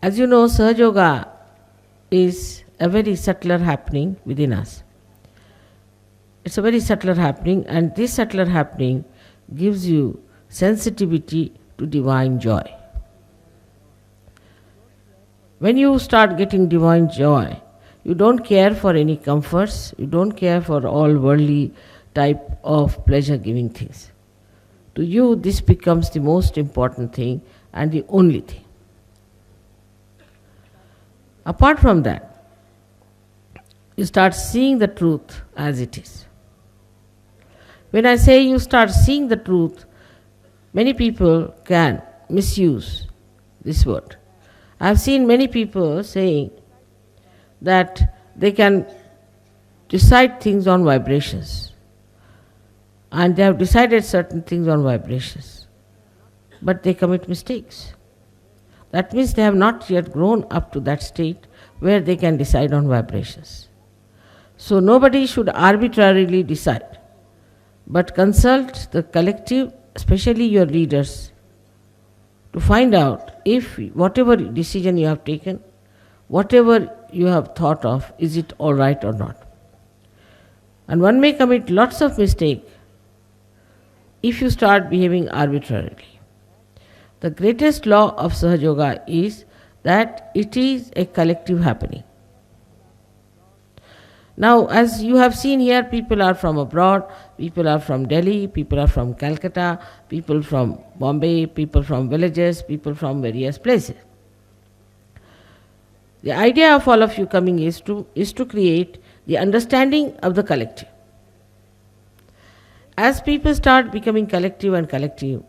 As you know, Sahaja Yoga is a very subtler happening within us. It's a very subtler happening, and this subtler happening gives you sensitivity to divine joy. When you start getting divine joy, you don't care for any comforts, you don't care for all worldly type of pleasure-giving things. To you, this becomes the most important thing and the only thing. Apart from that, you start seeing the truth as it is. When I say you start seeing the truth, many people can misuse this word. I have seen many people saying that they can decide things on vibrations, and they have decided certain things on vibrations, but they commit mistakes. That means they have not yet grown up to that state where they can decide on vibrations. So nobody should arbitrarily decide, but consult the collective, especially your leaders, to find out if whatever decision you have taken, whatever you have thought of, is it all right or not. And one may commit lots of mistakes if you start behaving arbitrarily. The greatest law of Sahaja Yoga is that it is a collective happening. Now, as you have seen here, people are from abroad, people are from Delhi, people are from Calcutta, people from Bombay, people from villages, people from various places. The idea of all of you coming is to create the understanding of the collective. As people start becoming collective and collective,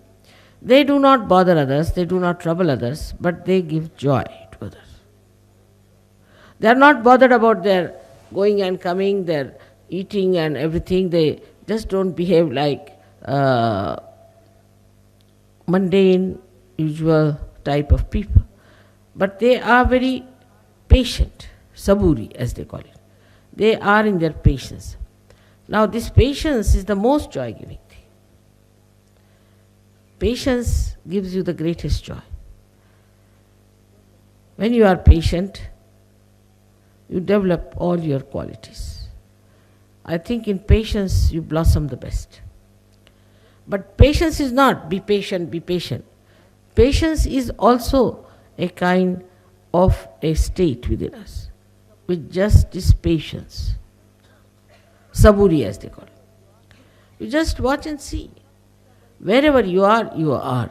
they do not bother others, they do not trouble others, but they give joy to others. They are not bothered about their going and coming, their eating and everything. They just don't behave like mundane, usual type of people. But they are very patient, saburi as they call it. They are in their patience. Now this patience is the most joy-giving thing. Patience gives you the greatest joy. When you are patient, you develop all your qualities. I think in patience you blossom the best. But patience is not be patient, be patient. Patience is also a kind of a state within us, with just this patience. Saburi as they call it. You just watch and see. Wherever you are, you are.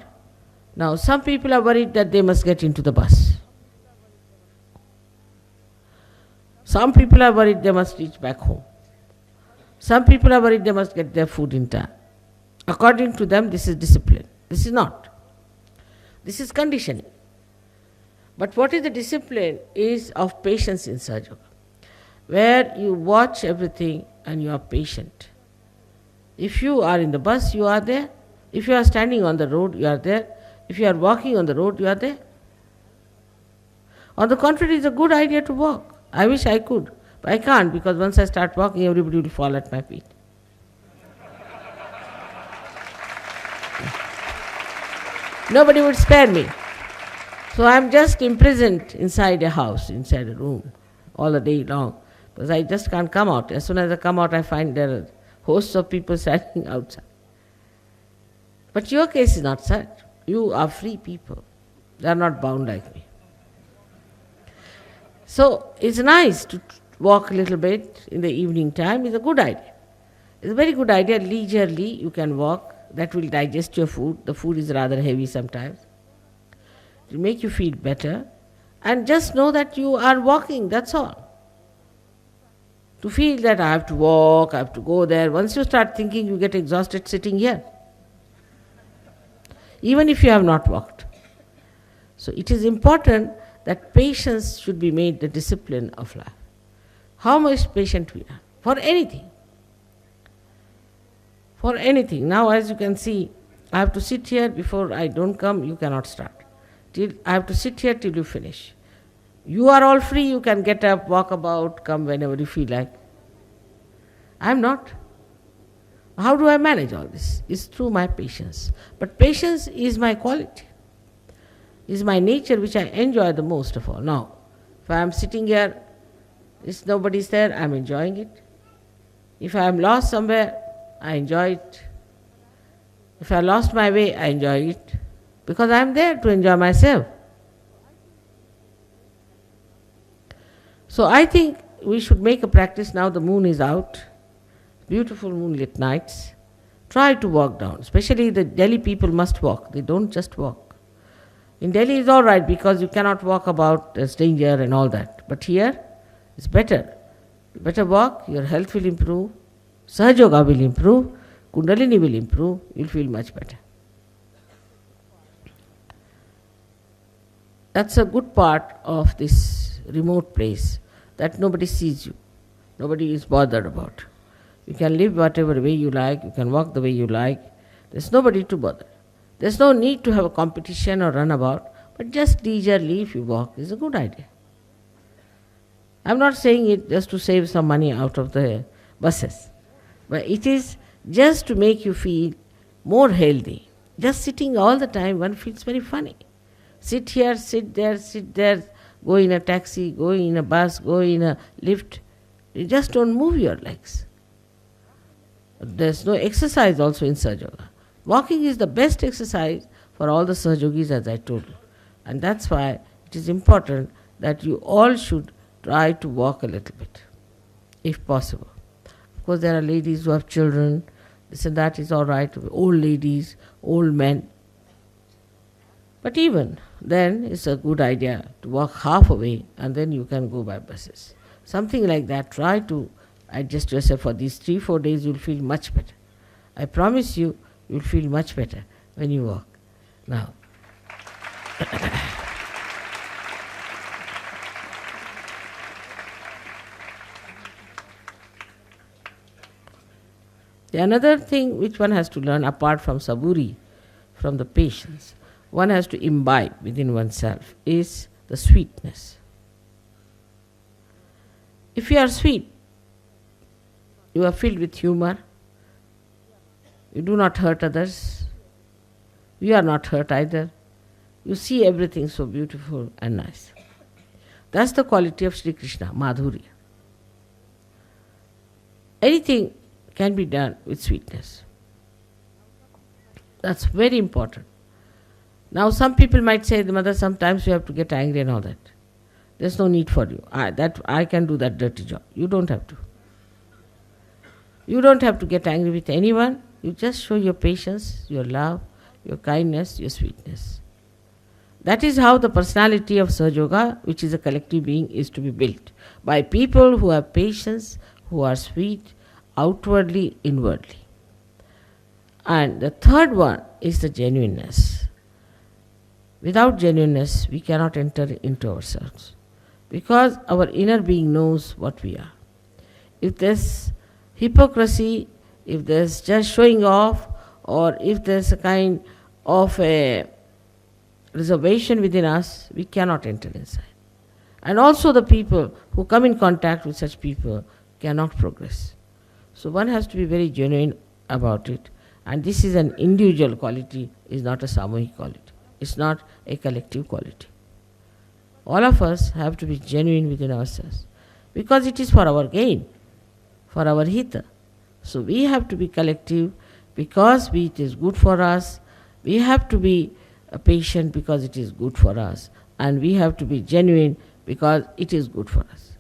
Now some people are worried that they must get into the bus. Some people are worried they must reach back home. Some people are worried they must get their food in time. According to them, this is discipline. This is not. This is conditioning. But what is the discipline is of patience in Sahaja Yoga, where you watch everything and you are patient. If you are in the bus, you are there. If you are standing on the road, you are there. If you are walking on the road, you are there. On the contrary, it's a good idea to walk. I wish I could, but I can't, because once I start walking, everybody will fall at my feet. Nobody would spare me. So I'm just imprisoned inside a house, inside a room, all the day long, because I just can't come out. As soon as I come out, I find there are hosts of people standing outside. But your case is not such. You are free people. They are not bound like me. So it's nice to walk a little bit in the evening time. It's a good idea. It's a very good idea. Leisurely you can walk. That will digest your food. The food is rather heavy sometimes. It will make you feel better. And just know that you are walking, that's all. To feel that I have to walk, I have to go there. Once you start thinking, you get exhausted sitting here. Even if you have not walked. So it is important that patience should be made the discipline of life. How much patient we are for anything. For anything. Now as you can see, I have to sit here before I don't come, you cannot start. I have to sit here till you finish. You are all free, you can get up, walk about, come whenever you feel like. I am not. How do I manage all this? It's through my patience. But patience is my quality. It's my nature which I enjoy the most of all. Now, if I am sitting here, if nobody's there, I am enjoying it. If I am lost somewhere, I enjoy it. If I lost my way, I enjoy it. Because I am there to enjoy myself. So I think we should make a practice now. The moon is out. Beautiful moonlit nights. Try to walk down. Especially the Delhi people must walk. They don't just walk. In Delhi it's all right because you cannot walk about, there's danger and all that. But here it's better. You better walk, your health will improve, Sahaja Yoga will improve, Kundalini will improve, you'll feel much better. That's a good part of this remote place, that nobody sees you, nobody is bothered about. You can live whatever way you like, you can walk the way you like, there's nobody to bother. There's no need to have a competition or run about, but just leisurely if you walk is a good idea. I'm not saying it just to save some money out of the buses, but it is just to make you feel more healthy. Just sitting all the time, one feels very funny. Sit here, sit there, go in a taxi, go in a bus, go in a lift. You just don't move your legs. There's no exercise also in Sahaja Yoga. Walking is the best exercise for all the Sahaja Yogis, as I told you. And that's why it is important that you all should try to walk a little bit, if possible. Of course, there are ladies who have children, this and that is all right, old ladies, old men. But even then, it's a good idea to walk half away and then you can go by buses. Something like that. Try to adjust yourself for these 3-4 days, you'll feel much better. I promise you, you'll feel much better when you walk. Now, the another thing which one has to learn apart from saburi, from the patience, one has to imbibe within oneself is the sweetness. If you are sweet, you are filled with humor, you do not hurt others, you are not hurt either, you see everything so beautiful and nice. That's the quality of Sri Krishna, Madhurya. Anything can be done with sweetness. That's very important. Now some people might say, Mother, sometimes you have to get angry and all that. There's no need for you. I can do that dirty job. You don't have to. You don't have to get angry with anyone. You just show your patience, your love, your kindness, your sweetness. That is how the personality of Sahaja Yoga, which is a collective being, is to be built. By people who have patience, who are sweet, outwardly, inwardly. And the third one is the genuineness. Without genuineness, we cannot enter into ourselves. Because our inner being knows what we are. If there's hypocrisy, if there's just showing off, or if there's a kind of a reservation within us, we cannot enter inside. And also the people who come in contact with such people cannot progress. So one has to be very genuine about it. And this is an individual quality, is not a samuhik quality. It's not a collective quality. All of us have to be genuine within ourselves. Because it is for our gain, for our hita. So we have to be collective because it is good for us. We have to be patient because it is good for us. And we have to be genuine because it is good for us.